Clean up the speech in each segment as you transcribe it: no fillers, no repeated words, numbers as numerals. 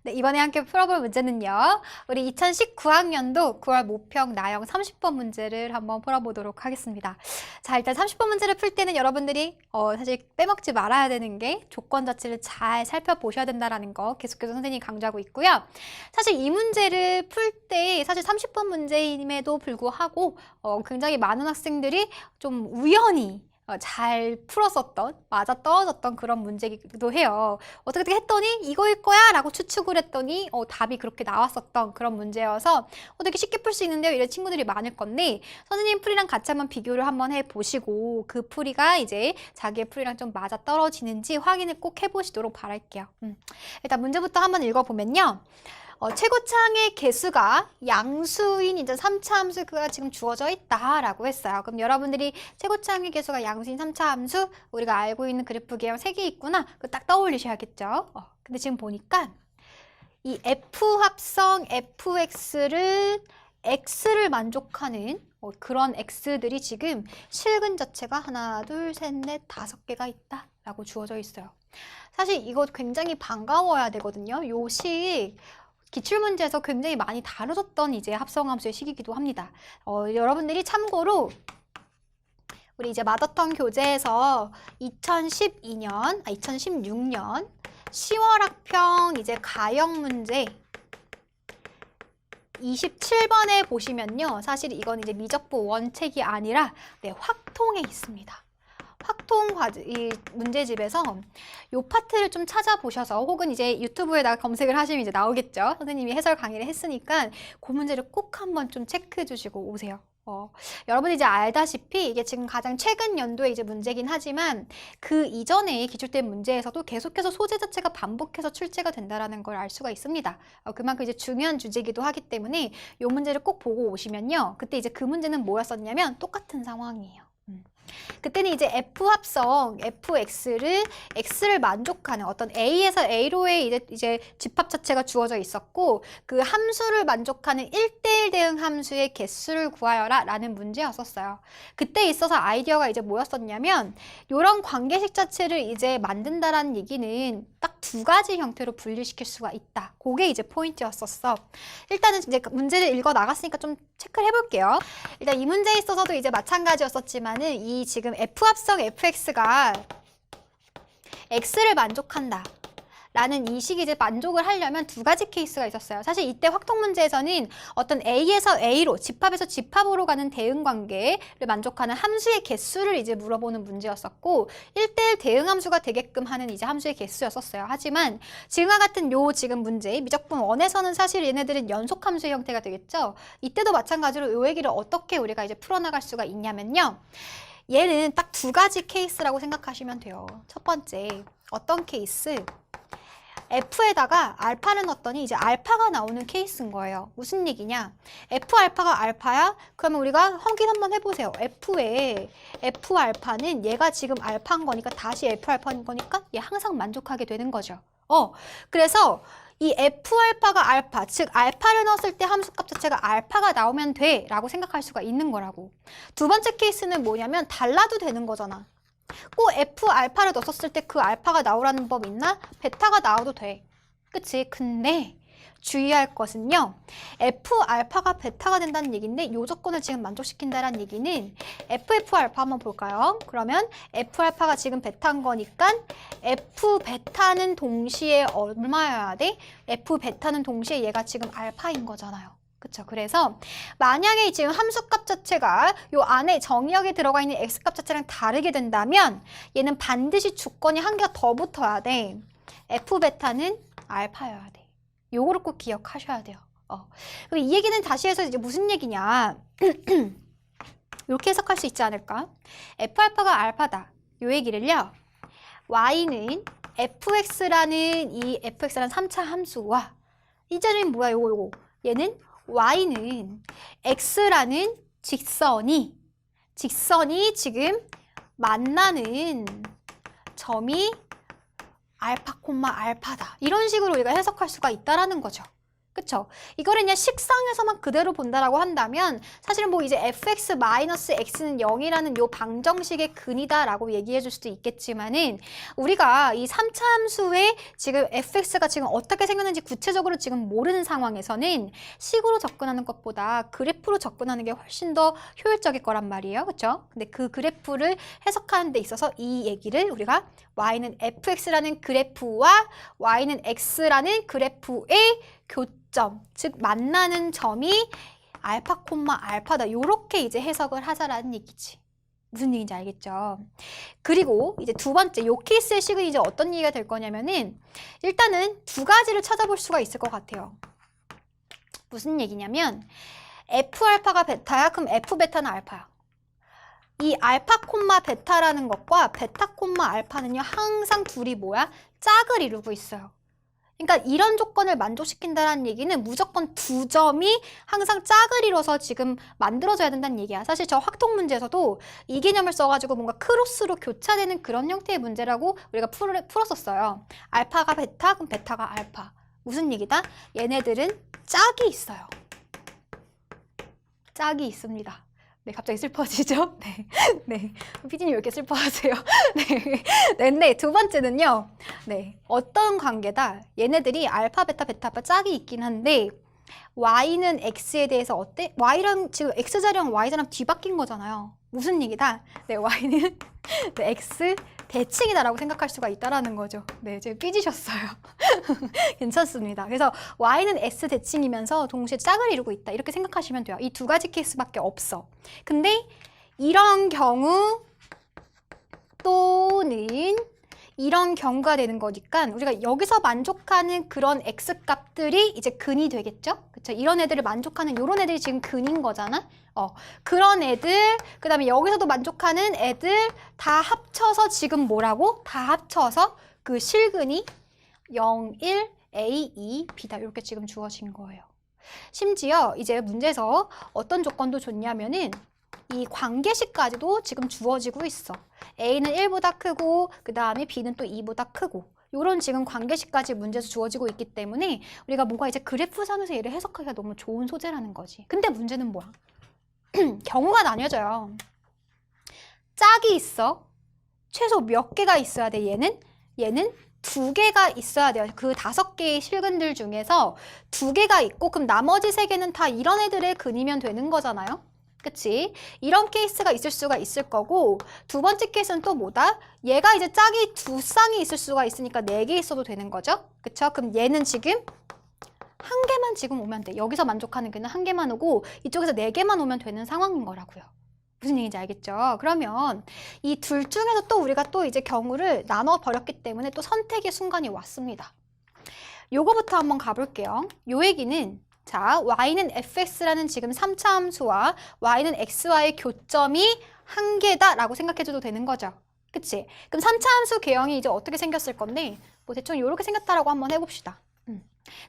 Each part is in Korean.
네, 이번에 함께 풀어볼 문제는요. 우리 2019학년도 9월 모평 나형 30번 문제를 한번 풀어보도록 하겠습니다. 자, 일단 30번 문제를 풀 때는 여러분들이 사실 빼먹지 말아야 되는 게 조건 자체를 잘 살펴보셔야 된다는 거 계속해서 선생님이 강조하고 있고요. 사실 이 문제를 풀 때 사실 30번 문제임에도 불구하고 굉장히 많은 학생들이 좀 우연히 잘 풀었었던, 맞아떨어졌던 그런 문제이기도 해요. 어떻게 했더니 이거일 거야 라고 추측을 했더니 답이 그렇게 나왔었던 그런 문제여서 되게 쉽게 풀 수 있는데요. 이런 친구들이 많을 건데 선생님 풀이랑 같이 한번 비교를 한번 해보시고 그 풀이가 이제 자기의 풀이랑 좀 맞아떨어지는지 확인을 꼭 해보시도록 바랄게요. 일단 문제부터 한번 읽어보면요. 최고차항의 개수가 양수인 이제 3차 함수가 지금 주어져 있다라고 했어요. 그럼 여러분들이 최고차항의 개수가 양수인 3차 함수 우리가 알고 있는 그래프 계열 3개 있구나. 그 딱 떠올리셔야겠죠. 근데 지금 보니까 이 F 합성 fx를 x를 만족하는 그런 x들이 지금 실근 자체가 하나, 둘, 셋, 넷, 5개가 있다라고 주어져 있어요. 사실 이거 굉장히 반가워야 되거든요. 요 식 기출문제에서 굉장히 많이 다뤄졌던 이제 합성함수의 식이기도 합니다. 여러분들이 참고로 우리 이제 마더턴 교재에서 2016년 10월 학평 이제 가형 문제 27번에 보시면요. 사실 이건 이제 미적분 원책이 아니라 확통에 있습니다. 확통 이 문제집에서 요 파트를 좀 찾아보셔서 혹은 이제 유튜브에다가 검색을 하시면 이제 나오겠죠. 선생님이 해설 강의를 했으니까 그 문제를 꼭 한번 좀 체크해 주시고 오세요. 여러분이 이제 알다시피 이게 지금 가장 최근 연도의 이제 문제긴 하지만 그 이전에 기출된 문제에서도 계속해서 소재 자체가 반복해서 출제가 된다라는 걸 알 수가 있습니다. 그만큼 이제 중요한 주제이기도 하기 때문에 이 문제를 꼭 보고 오시면요. 그때 이제 그 문제는 뭐였었냐면 똑같은 상황이에요. 그때는 이제 F 합성 fx를 x를 만족하는 어떤 a에서 a로의 이제 집합 자체가 주어져 있었고 그 함수를 만족하는 1대1 대응 함수의 개수를 구하여라 라는 문제였었어요. 그때 있어서 아이디어가 이제 뭐였었냐면 이런 관계식 자체를 이제 만든다라는 얘기는 딱 2가지 형태로 분리시킬 수가 있다. 그게 이제 포인트였었어. 일단은 이제 문제를 읽어 나갔으니까 좀 체크를 해볼게요. 일단 이 문제에 있어서도 이제 마찬가지였었지만은 이 지금 F 합성 fx가 x를 만족한다. 라는 이 식이 이제 만족을 하려면 2가지 케이스가 있었어요. 사실 이때 확통 문제에서는 어떤 A에서 A로, 집합에서 집합으로 가는 대응 관계를 만족하는 함수의 개수를 이제 물어보는 문제였었고 1대1 대응 함수가 되게끔 하는 이제 함수의 개수였었어요. 하지만 지금과 같은 요 지금 문제, 미적분 1에서는 사실 얘네들은 연속 함수의 형태가 되겠죠. 이때도 마찬가지로 요 얘기를 어떻게 우리가 이제 풀어나갈 수가 있냐면요. 얘는 딱 2가지 케이스라고 생각하시면 돼요. 첫 번째, 어떤 케이스? F에다가 알파를 넣었더니 이제 알파가 나오는 케이스인 거예요. 무슨 얘기냐? F 알파가 알파야? 그러면 우리가 확인 한번 해보세요. F에 F 알파는 얘가 지금 알파인 거니까 다시 F 알파인 거니까 얘 항상 만족하게 되는 거죠. 그래서 이 F 알파가 알파, 즉 알파를 넣었을 때 함수값 자체가 알파가 나오면 돼 라고 생각할 수가 있는 거라고. 두 번째 케이스는 뭐냐면 달라도 되는 거잖아. 꼭 F 알파를 넣었을 때 그 알파가 나오라는 법 있나? 베타가 나와도 돼. 그치? 근데 주의할 것은요. F 알파가 베타가 된다는 얘기인데 이 조건을 지금 만족시킨다는 얘기는 FF 알파 한번 볼까요? 그러면 F 알파가 지금 베타인 거니까 F 베타는 동시에 얼마여야 돼? F 베타는 동시에 얘가 지금 알파인 거잖아요. 그쵸? 그래서 만약에 지금 함수값 자체가 요 안에 정의역에 들어가 있는 x값 자체랑 다르게 된다면 얘는 반드시 조건이 한 개가 더 붙어야 돼. f베타는 알파여야 돼. 요거를 꼭 기억하셔야 돼요. 그럼 이 얘기는 다시 해서 이제 무슨 얘기냐? 이렇게 해석할 수 있지 않을까? f알파가 알파다. 요 얘기를요. y는 fx라는 이 fx라는 3차 함수와 이 자리는 뭐야? 요거. 얘는 y는 x라는 직선이 지금 만나는 점이 알파 콤마 알파다. 이런 식으로 우리가 해석할 수가 있다라는 거죠. 그쵸? 이거를 그냥 식상에서만 그대로 본다라고 한다면 사실은 뭐 이제 fx 마이너스 x는 0이라는 요 방정식의 근이다라고 얘기해 줄 수도 있겠지만은 우리가 이 3차 함수의 지금 fx가 지금 어떻게 생겼는지 구체적으로 지금 모르는 상황에서는 식으로 접근하는 것보다 그래프로 접근하는 게 훨씬 더 효율적일 거란 말이에요. 그쵸? 근데 그 그래프를 해석하는 데 있어서 이 얘기를 우리가 y는 fx라는 그래프와 y는 x라는 그래프의 교점, 즉 만나는 점이 알파 콤마 알파다. 요렇게 이제 해석을 하자라는 얘기지. 무슨 얘기인지 알겠죠? 그리고 이제 두 번째, 요 케이스의 식은 이제 어떤 얘기가 될 거냐면은 일단은 두 가지를 찾아볼 수가 있을 것 같아요. 무슨 얘기냐면 f 알파가 베타야? 그럼 f 베타는 알파야. 이 알파 콤마 베타라는 것과 베타 콤마 알파는요 항상 둘이 뭐야? 짝을 이루고 있어요. 그러니까 이런 조건을 만족시킨다는 얘기는 무조건 두 점이 항상 짝을 이뤄서 지금 만들어져야 된다는 얘기야. 사실 저 확통 문제에서도 이 개념을 써가지고 뭔가 크로스로 교차되는 그런 형태의 문제라고 우리가 풀었었어요. 알파가 베타, 그럼 베타가 알파. 무슨 얘기다? 얘네들은 짝이 있어요. 짝이 있습니다. 네, 갑자기 슬퍼지죠? 네. 네. 피디님 왜 이렇게 슬퍼하세요? 네. 네. 두 번째는요. 네. 어떤 관계다? 얘네들이 알파, 베타, 베타, 아빠 짝이 있긴 한데 y는 x에 대해서 어때? y랑 지금 x자리랑 y자랑 뒤바뀐 거잖아요. 무슨 얘기다? 네, y는 네, x 대칭이다라고 생각할 수가 있다라는 거죠. 네, 지금 삐지셨어요. 괜찮습니다. 그래서 y는 x 대칭이면서 동시에 짝을 이루고 있다. 이렇게 생각하시면 돼요. 이 두 가지 케이스밖에 없어. 근데 이런 경우 또는 이런 경우가 되는 거니까 우리가 여기서 만족하는 그런 x 값들이 이제 근이 되겠죠? 그쵸? 이런 애들을 만족하는 이런 애들이 지금 근인 거잖아? 그런 애들, 그 다음에 여기서도 만족하는 애들 다 합쳐서 지금 뭐라고? 다 합쳐서 그 실근이 0, 1, A, 2, B다. 이렇게 지금 주어진 거예요. 심지어 이제 문제에서 어떤 조건도 줬냐면은 이 관계식까지도 지금 주어지고 있어. A는 1보다 크고 그 다음에 B는 또 2보다 크고 이런 지금 관계식까지 문제에서 주어지고 있기 때문에 우리가 뭔가 이제 그래프상에서 얘를 해석하기가 너무 좋은 소재라는 거지. 근데 문제는 뭐야? 경우가 나뉘어져요. 짝이 있어. 최소 몇 개가 있어야 돼, 얘는 두 개가 있어야 돼요. 그 5개의 실근들 중에서 2개가 있고 그럼 나머지 3개는 다 이런 애들의 근이면 되는 거잖아요. 그치? 이런 케이스가 있을 수가 있을 거고 두 번째 케이스는 또 뭐다? 얘가 이제 짝이 두 쌍이 있을 수가 있으니까 4개 있어도 되는 거죠? 그쵸? 그럼 얘는 지금 한 개만 지금 오면 돼. 여기서 만족하는 걔는 한 개만 오고 이쪽에서 4개만 오면 되는 상황인 거라고요. 무슨 얘기인지 알겠죠? 그러면 이 둘 중에서 또 우리가 또 이제 경우를 나눠 버렸기 때문에 또 선택의 순간이 왔습니다. 요거부터 한번 가볼게요. 요 얘기는 자, y는 fx라는 지금 3차 함수와 y는 x와의 교점이 한 개다라고 생각해줘도 되는 거죠. 그치? 그럼 3차 함수 개형이 이제 어떻게 생겼을 건데 뭐 대충 이렇게 생겼다라고 한번 해봅시다.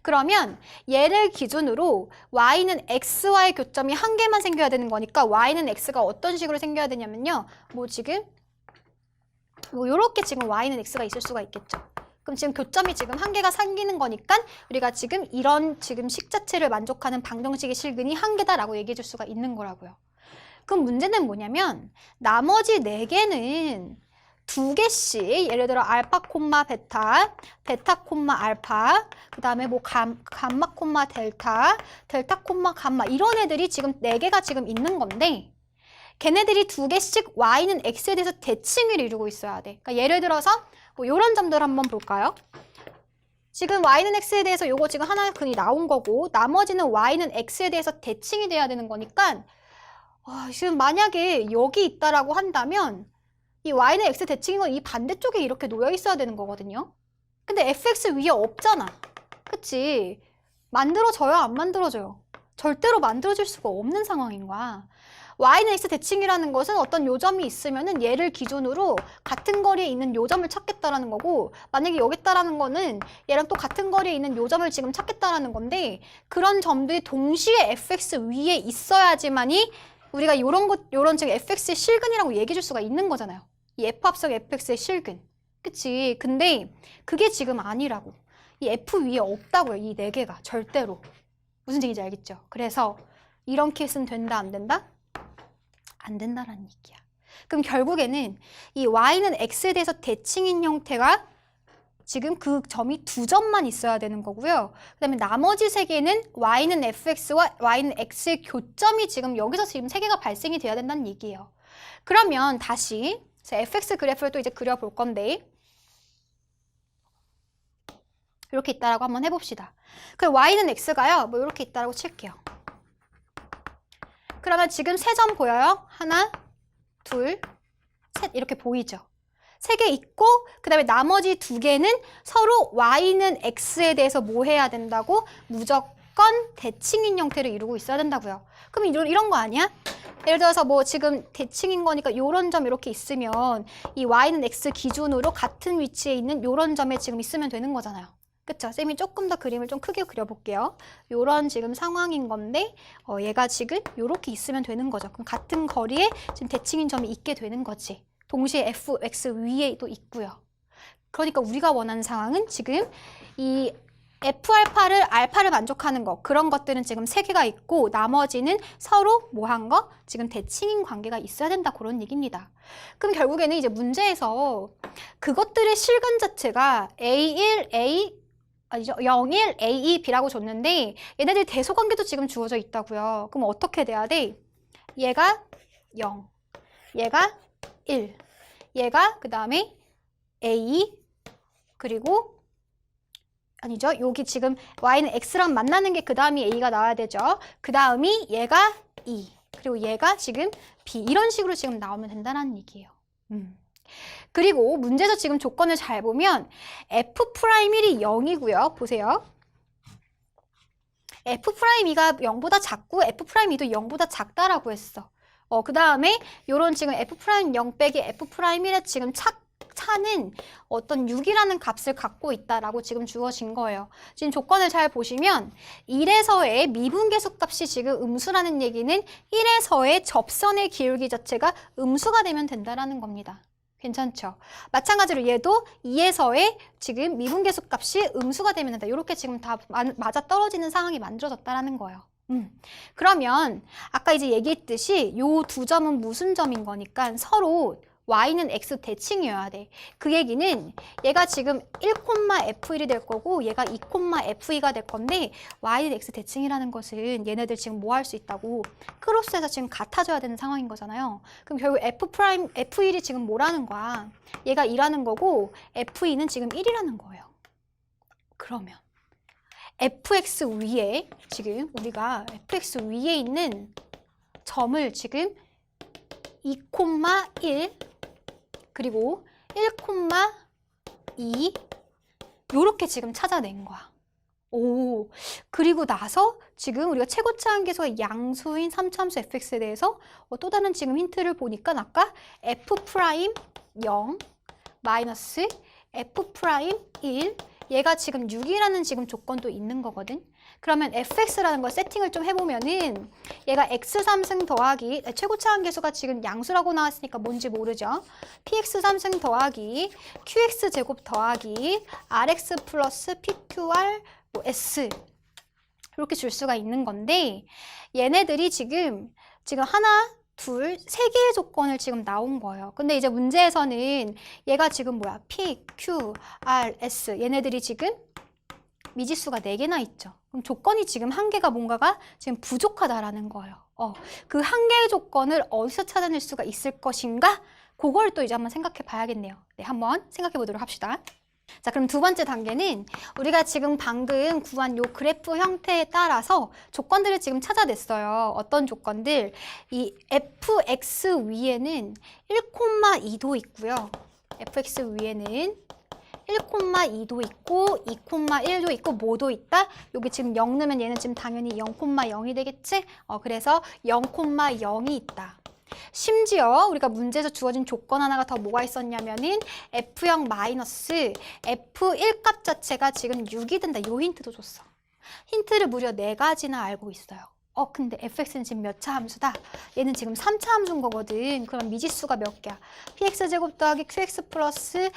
그러면 얘를 기준으로 y는 x와의 교점이 한 개만 생겨야 되는 거니까 y는 x가 어떤 식으로 생겨야 되냐면요. 뭐 지금 뭐 요렇게 지금 y는 x가 있을 수가 있겠죠. 그럼 지금 교점이 지금 한 개가 생기는 거니까 우리가 지금 이런 지금 식 자체를 만족하는 방정식의 실근이 한 개다라고 얘기해 줄 수가 있는 거라고요. 그럼 문제는 뭐냐면 나머지 4개는 2개씩 예를 들어 알파 콤마 베타, 베타 콤마 알파, 그 다음에 뭐 감마 콤마 델타, 델타 콤마 감마 이런 애들이 지금 4개가 지금 있는 건데 걔네들이 2개씩 y는 x에 대해서 대칭을 이루고 있어야 돼. 그러니까 예를 들어서 뭐 이런 점들 한번 볼까요? 지금 y는 x에 대해서 요거 지금 하나의 근이 나온 거고 나머지는 y는 x에 대해서 대칭이 돼야 되는 거니까 지금 만약에 여기 있다라고 한다면 이 y는 x 대칭인 건 이 반대쪽에 이렇게 놓여 있어야 되는 거거든요. 근데 fx 위에 없잖아. 그치? 만들어져요? 안 만들어져요? 절대로 만들어질 수가 없는 상황인 거야. y는 x 대칭이라는 것은 어떤 요점이 있으면은 얘를 기준으로 같은 거리에 있는 요점을 찾겠다라는 거고 만약에 여기 있다라는 거는 얘랑 또 같은 거리에 있는 요점을 지금 찾겠다라는 건데 그런 점들이 동시에 fx 위에 있어야지만이 우리가 요런 지금 fx의 실근이라고 얘기해 줄 수가 있는 거잖아요. 이 f 합성 fx의 실근. 그치? 근데 그게 지금 아니라고. 이 F 위에 없다고요. 이 네 개가 절대로. 무슨 얘기인지 알겠죠? 그래서 이런 케이스는 된다, 안 된다? 안 된다라는 얘기야. 그럼 결국에는 이 y는 x에 대해서 대칭인 형태가 지금 그 점이 두 점만 있어야 되는 거고요. 그 다음에 나머지 세 개는 y는 fx와 y는 x의 교점이 지금 여기서 지금 세 개가 발생이 돼야 된다는 얘기예요. 그러면 다시 fx 그래프를 또 이제 그려볼 건데 이렇게 있다라고 한번 해봅시다. 그럼 y는 x가요. 뭐 이렇게 있다라고 칠게요. 그러면 지금 세 점 보여요? 하나, 둘, 셋 이렇게 보이죠? 세 개 있고 그 다음에 나머지 두 개는 서로 y는 x에 대해서 뭐 해야 된다고? 무조건 대칭인 형태를 이루고 있어야 된다고요. 그럼 이런 거 아니야? 예를 들어서 뭐 지금 대칭인 거니까 요런 점 이렇게 있으면 이 y는 x 기준으로 같은 위치에 있는 요런 점에 지금 있으면 되는 거잖아요. 그쵸? 쌤이 조금 더 그림을 좀 크게 그려볼게요. 요런 지금 상황인 건데 얘가 지금 요렇게 있으면 되는 거죠. 그럼 같은 거리에 지금 대칭인 점이 있게 되는 거지. 동시에 fx 위에도 있고요. 그러니까 우리가 원하는 상황은 지금 이 alpha를 만족하는 거 그런 것들은 지금 세 개가 있고 나머지는 서로 뭐 한 거? 지금 대칭인 관계가 있어야 된다 그런 얘기입니다. 그럼 결국에는 이제 문제에서 그것들의 실근 자체가 A1, 아니죠. 01, A2, B라고 줬는데 얘네들 대소관계도 지금 주어져 있다고요. 그럼 어떻게 돼야 돼? 얘가 0, 얘가 1, 얘가 그 다음에 A 그리고 아니죠. 여기 지금 y는 x랑 만나는 게 그 다음이 a가 나와야 되죠. 그 다음이 얘가 2 그리고 얘가 지금 b 이런 식으로 지금 나오면 된다는 얘기예요. 그리고 문제에서 지금 조건을 잘 보면 f'1이 0이고요. 보세요. f'2가 0보다 작고 f'2도 0보다 작다라고 했어. 그 다음에 요런 지금 f'0 빼기 f'1의 지금 차는 어떤 6이라는 값을 갖고 있다라고 지금 주어진 거예요. 지금 조건을 잘 보시면 1에서의 미분계수 값이 지금 음수라는 얘기는 1에서의 접선의 기울기 자체가 음수가 되면 된다라는 겁니다. 괜찮죠? 마찬가지로 얘도 2에서의 지금 미분계수 값이 음수가 되면 된다. 이렇게 지금 다 맞아 떨어지는 상황이 만들어졌다라는 거예요. 그러면 아까 이제 얘기했듯이 요 두 점은 무슨 점인 거니까 서로 y는 x 대칭이어야 돼. 그 얘기는 얘가 지금 1,f1이 될 거고 얘가 2,f2가 될 건데 y는 x 대칭이라는 것은 얘네들 지금 뭐 할 수 있다고 크로스해서 지금 같아져야 되는 상황인 거잖아요. 그럼 결국 f1이 지금 뭐라는 거야? 얘가 2라는 거고 f2는 지금 1이라는 거예요. 그러면 fx 위에 지금 우리가 fx 위에 있는 점을 지금 2,1 그리고 1,2 요렇게 지금 찾아낸 거야. 오, 그리고 나서 지금 우리가 최고차 한계수가 양수인 3차함수 fx에 대해서 또 다른 지금 힌트를 보니까 아까 f'0 마이너스 f'1 얘가 지금 6이라는 지금 조건도 있는 거거든. 그러면 fx라는 걸 세팅을 좀 해보면은 얘가 x3승 더하기 최고차 한계수가 지금 양수라고 나왔으니까 뭔지 모르죠. px3승 더하기 qx제곱 더하기 rx 플러스 pqr 뭐 s 이렇게 줄 수가 있는 건데 얘네들이 지금 하나 둘, 세 개의 조건을 지금 나온 거예요. 근데 이제 문제에서는 얘가 지금 뭐야? P, Q, R, S 얘네들이 지금 미지수가 4개나 있죠. 그럼 조건이 지금 한 개가 뭔가가 지금 부족하다라는 거예요. 그 한 개의 조건을 어디서 찾아낼 수가 있을 것인가? 그걸 또 이제 한번 생각해 봐야겠네요. 네, 한번 생각해 보도록 합시다. 자, 그럼 두 번째 단계는 우리가 지금 방금 구한 요 그래프 형태에 따라서 조건들을 지금 찾아냈어요. 어떤 조건들? 이 fx 위에는 1,2도 있고요. fx 위에는 1,2도 있고 2,1도 있고 뭐도 있다? 여기 지금 0 넣으면 얘는 지금 당연히 0,0이 되겠지? 그래서 0,0이 있다. 심지어 우리가 문제에서 주어진 조건 하나가 더 뭐가 있었냐면은 f0 마이너스 f1 값 자체가 지금 6이 된다. 요 힌트도 줬어. 힌트를 무려 4가지나 알고 있어요. 근데 fx는 지금 몇 차 함수다? 얘는 지금 3차 함수인 거거든. 그럼 미지수가 몇 개야? px제곱 더하기 qx 플러스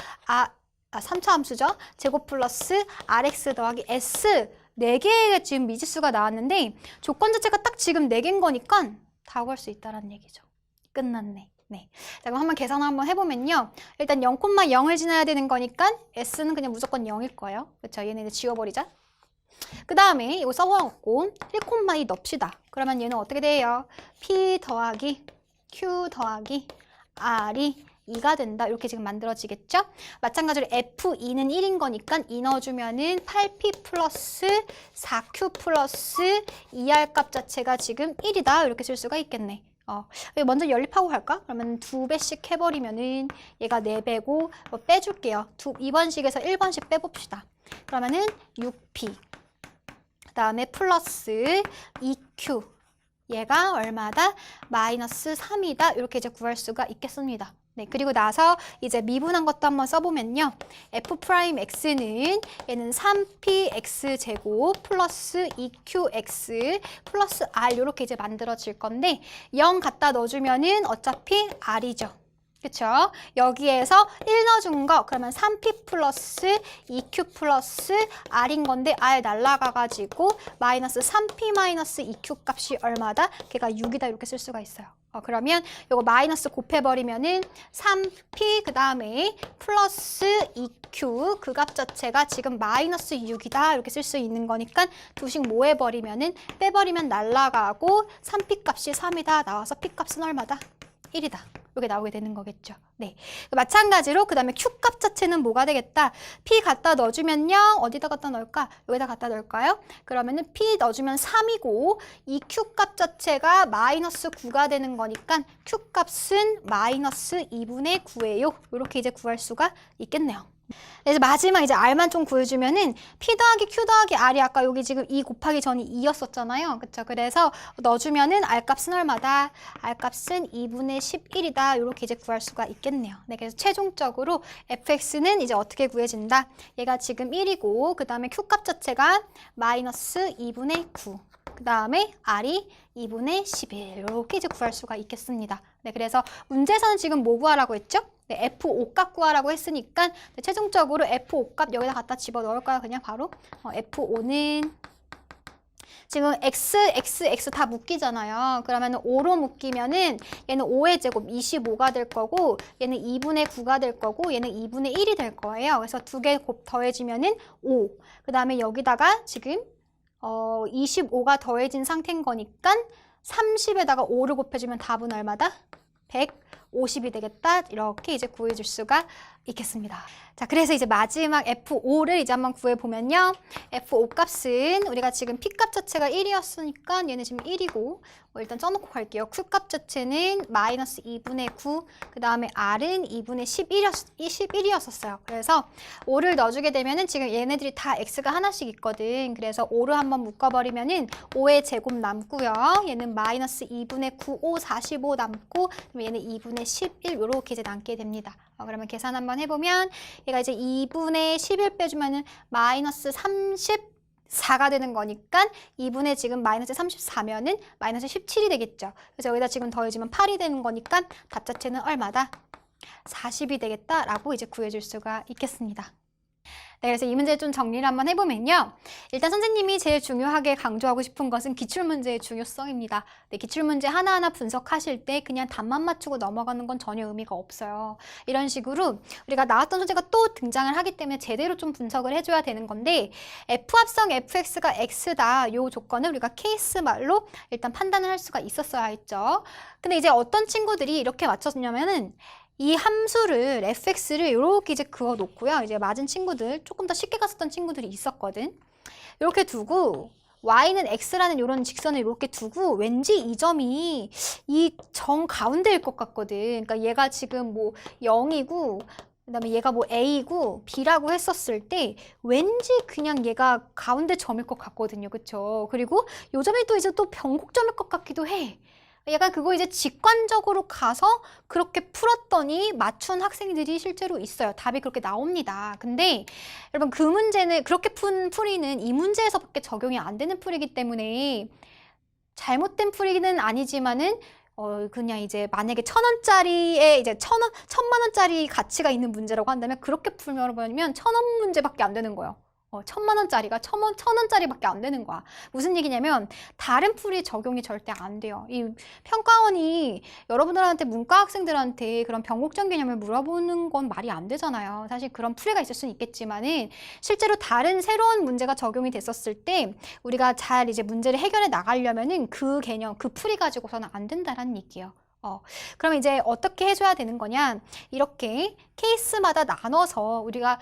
3차 함수죠. 제곱 플러스 rx 더하기 s 4개의 지금 미지수가 나왔는데 조건 자체가 딱 지금 4개인 거니까 다 구할 수 있다는 얘기죠. 끝났네. 네. 자, 그럼 한번 계산 한번 해보면요. 일단 0,0을 지나야 되는 거니까 s는 그냥 무조건 0일 거예요. 그렇죠? 얘는 이제 지워버리자. 그 다음에 이거 써먹었고 1,2 넣읍시다. 그러면 얘는 어떻게 돼요? p 더하기 q 더하기 r이 2가 된다. 이렇게 지금 만들어지겠죠? 마찬가지로 F2는 1인 거니까 2 넣어주면은 8P 플러스 4Q 플러스 2R 값 자체가 지금 1이다. 이렇게 쓸 수가 있겠네. 먼저 연립하고 갈까? 그러면 2배씩 해버리면은 얘가 4배고 뭐 빼줄게요. 2번식에서 1번씩 빼봅시다. 그러면은 6P 그 다음에 플러스 2Q 얘가 얼마다? 마이너스 3이다. 이렇게 이제 구할 수가 있겠습니다. 네, 그리고 나서 이제 미분한 것도 한번 써보면요. F'X는 얘는 3Px 제곱 플러스 2QX 플러스 R 이렇게 이제 만들어질 건데 0 갖다 넣어주면은 어차피 R이죠. 그쵸? 여기에서 1 넣어준 거 그러면 3P 플러스 2Q 플러스 R인 건데 R 날라가가지고 마이너스 3P 마이너스 2Q 값이 얼마다? 걔가 6이다 이렇게 쓸 수가 있어요. 그러면 이거 마이너스 곱해버리면은 3P 그 다음에 플러스 2Q 그 값 자체가 지금 마이너스 6이다 이렇게 쓸 수 있는 거니까 두식 뭐 해버리면은 빼버리면 날라가고 3P 값이 3이다 나와서 P 값은 얼마다? 1이다. 이렇게 나오게 되는 거겠죠. 네. 마찬가지로 그 다음에 Q 값 자체는 뭐가 되겠다? P 갖다 넣어주면요. 어디다 갖다 넣을까? 여기다 갖다 넣을까요? 그러면은 P 넣어주면 3이고 이 Q 값 자체가 마이너스 9가 되는 거니까 Q 값은 마이너스 2분의 9예요. 이렇게 이제 구할 수가 있겠네요. 그래서 마지막 이제 R만 좀 구해주면은 P 더하기 Q 더하기 R이 아까 여기 지금 2 곱하기 전이 2였었잖아요. 그쵸? 그래서 넣어주면은 R 값은 얼마다? R 값은 2분의 11이다. 이렇게 이제 구할 수가 있겠네요. 네, 그래서 최종적으로 fx는 이제 어떻게 구해진다? 얘가 지금 1이고 그 다음에 Q 값 자체가 마이너스 2분의 9. 그 다음에 R이 2분의 11 이렇게 이제 구할 수가 있겠습니다. 네, 그래서 문제에서는 지금 뭐 구하라고 했죠? 네, F5 값 구하라고 했으니까 네, 최종적으로 F5 값 여기다 갖다 집어넣을까요? 그냥 바로 F5는 지금 X 다 묶이잖아요. 그러면 5로 묶이면은 얘는 5의 제곱 25가 될 거고 얘는 2분의 9가 될 거고 얘는 2분의 1이 될 거예요. 그래서 두 개 더해지면은 5. 그 다음에 여기다가 지금 25가 더해진 상태인 거니까 30에다가 5를 곱해주면 답은 얼마다? 150이 되겠다. 이렇게 이제 구해줄 수가 있겠습니다. 자, 그래서 이제 마지막 F5를 이제 한번 구해보면요. F5 값은 우리가 지금 P 값 자체가 1이었으니까 얘는 지금 1이고 일단 써놓고 갈게요. Q 값 자체는 마이너스 2분의 9, 그 다음에 R은 2분의 11이었었어요. 그래서 5를 넣어주게 되면은 지금 얘네들이 다 X가 하나씩 있거든. 그래서 5를 한번 묶어버리면은 5의 제곱 남고요. 얘는 마이너스 2분의 9, 5, 45 남고 얘는 2분의 11 이렇게 이제 남게 됩니다. 그러면 계산 한번 해보면 얘가 이제 2분의 11 빼주면은 마이너스 34가 되는 거니까 2분의 지금 마이너스 34면은 마이너스 17이 되겠죠. 그래서 여기다 지금 더해주면 8이 되는 거니까 답 자체는 얼마다? 40이 되겠다라고 이제 구해줄 수가 있겠습니다. 네, 그래서 이 문제 좀 정리를 한번 해보면요. 일단 선생님이 제일 중요하게 강조하고 싶은 것은 기출문제의 중요성입니다. 네, 기출문제 하나하나 분석하실 때 그냥 답만 맞추고 넘어가는 건 전혀 의미가 없어요. 이런 식으로 우리가 나왔던 소재가 또 등장을 하기 때문에 제대로 좀 분석을 해줘야 되는 건데 F합성 fx가 x다. 이 조건을 우리가 케이스 말로 일단 판단을 할 수가 있었어야 했죠. 근데 이제 어떤 친구들이 이렇게 맞췄냐면은 이 함수를 fx를 이렇게 이제 그어 놓고요. 이제 맞은 친구들, 조금 더 쉽게 갔었던 친구들이 있었거든. 이렇게 두고 y는 x라는 이런 직선을 이렇게 두고 왠지 이 점이 이 정 가운데일 것 같거든. 그러니까 얘가 지금 뭐 0이고 그다음에 얘가 뭐 a이고 b라고 했었을 때 왠지 그냥 얘가 가운데 점일 것 같거든요. 그쵸? 그리고 요 점이 또 이제 또 변곡점일 것 같기도 해. 약간 그거 이제 직관적으로 가서 그렇게 풀었더니 맞춘 학생들이 실제로 있어요. 답이 그렇게 나옵니다. 근데 여러분 그 문제는 그렇게 푼 풀이는 이 문제에서밖에 적용이 안 되는 풀이기 때문에 잘못된 풀이는 아니지만은 그냥 이제 만약에 1,000원짜리에 이제 1,000만 원짜리 가치가 있는 문제라고 한다면 그렇게 풀면 1,000원 문제밖에 안 되는 거예요. 1,000만 원짜리가 1,000원짜리밖에 안 되는 거야. 무슨 얘기냐면 다른 풀이 적용이 절대 안 돼요. 이 평가원이 여러분들한테 문과 학생들한테 그런 변곡점 개념을 물어보는 건 말이 안 되잖아요. 사실 그런 풀이가 있을 수는 있겠지만은 실제로 다른 새로운 문제가 적용이 됐었을 때 우리가 잘 이제 문제를 해결해 나가려면은 그 개념, 그 풀이 가지고서는 안 된다라는 얘기예요. 그럼 이제 어떻게 해줘야 되는 거냐? 이렇게 케이스마다 나눠서 우리가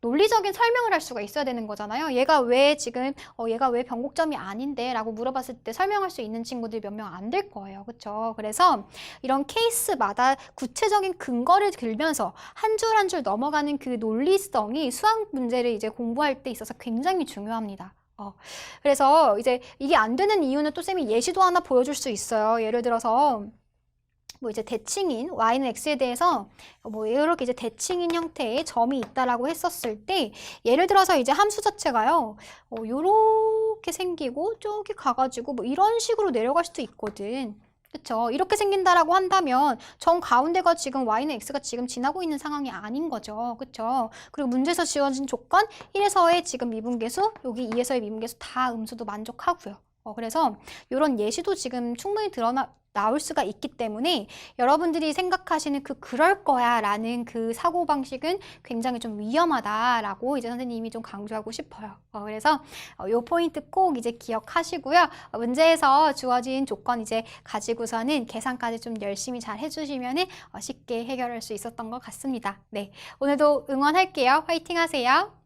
논리적인 설명을 할 수가 있어야 되는 거잖아요. 얘가 왜 지금 얘가 왜 변곡점이 아닌데 라고 물어봤을 때 설명할 수 있는 친구들이 몇 명 안 될 거예요. 그렇죠? 그래서 이런 케이스마다 구체적인 근거를 들면서 한 줄 한 줄 넘어가는 그 논리성이 수학 문제를 이제 공부할 때 있어서 굉장히 중요합니다. 그래서 이제 이게 안 되는 이유는 또 쌤이 예시도 하나 보여줄 수 있어요. 예를 들어서 뭐 이제 대칭인 y는 x에 대해서 뭐 이렇게 이제 대칭인 형태의 점이 있다라고 했었을 때 예를 들어서 이제 함수 자체가요 요렇게 생기고 저기 가가지고 뭐 이런 식으로 내려갈 수도 있거든. 그쵸? 이렇게 생긴다라고 한다면 점 가운데가 지금 y는 x가 지금 지나고 있는 상황이 아닌 거죠. 그쵸? 그리고 문제에서 지어진 조건 1에서의 지금 미분계수, 여기 2에서의 미분계수 다 음수도 만족하고요. 그래서 이런 예시도 지금 충분히 나올 수가 있기 때문에 여러분들이 생각하시는 그럴 거야 라는 그 사고방식은 굉장히 좀 위험하다라고 이제 선생님이 좀 강조하고 싶어요. 그래서 요 포인트 꼭 이제 기억하시고요. 문제에서 주어진 조건 이제 가지고서는 계산까지 좀 열심히 잘 해주시면 쉽게 해결할 수 있었던 것 같습니다. 네, 오늘도 응원할게요. 화이팅 하세요.